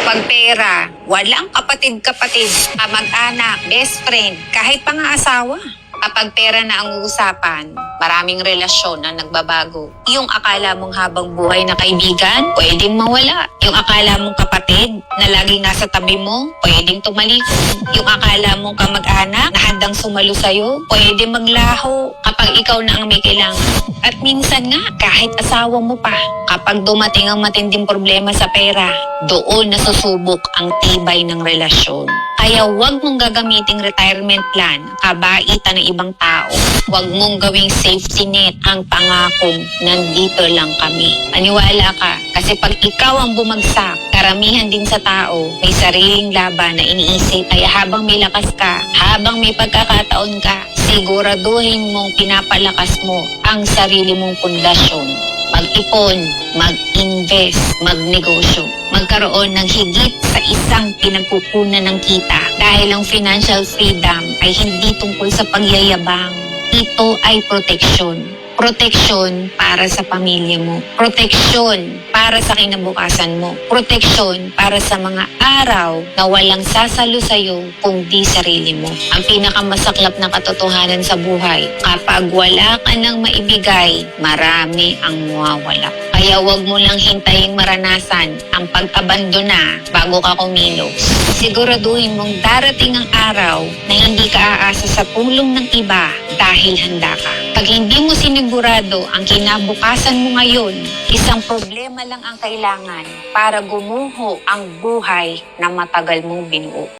Kapag pera, walang kapatid-kapatid, kamag-anak, best friend, kahit pang-aasawa. Kapag pera na ang uusapan, maraming relasyon na nagbabago. Yung akala mong habang buhay na kaibigan, pwedeng mawala. Yung akala mong kapatid na laging nasa tabi mo, pwedeng tumalikod. Yung akala mong kamag-anak na handang sumalo sa'yo, pwedeng maglaho kapag ikaw na ang may kailangan. At minsan nga, kahit asawa mo pa, kapag dumating ang matinding problema sa pera, doon nasusubok ang tibay ng relasyon. Kaya huwag mong gagamiting retirement plan, kabaitan ng ibang tao. Huwag mong gawing safety net ang pangakong nandito lang kami. Aniwala ka, kasi pag ikaw ang bumagsak, karamihan din sa tao, may sariling laban na iniisip. Kaya habang may lakas ka, habang may pagkakataon ka, siguraduhin mong pinapalakas mo ang sarili mong pundasyon. Mag-ipon, mag-invest, magnegosyo. Magkaroon ng higit sa isang pinagkukunan ng kita. Dahil ang financial freedom ay hindi tungkol sa pagyayabang. Ito ay proteksyon. Proteksyon para sa pamilya mo. Proteksyon para sa kinabukasan mo. Proteksyon para sa mga araw na walang sasalo sa'yo kung di sarili mo. Ang pinakamasaklap na katotohanan sa buhay, kapag wala ka nang maibigay, marami ang mawawala. Kaya wag mo lang hintaying maranasan ang pag-abandona bago ka kumilos. Siguraduhin mong darating ang araw na hindi ka aasa sa tulong ng iba dahil handa ka. Pag hindi mo sinigurado ang kinabukasan mo ngayon, isang problema lang ang kailangan para gumuho ang buhay na matagal mong binuo.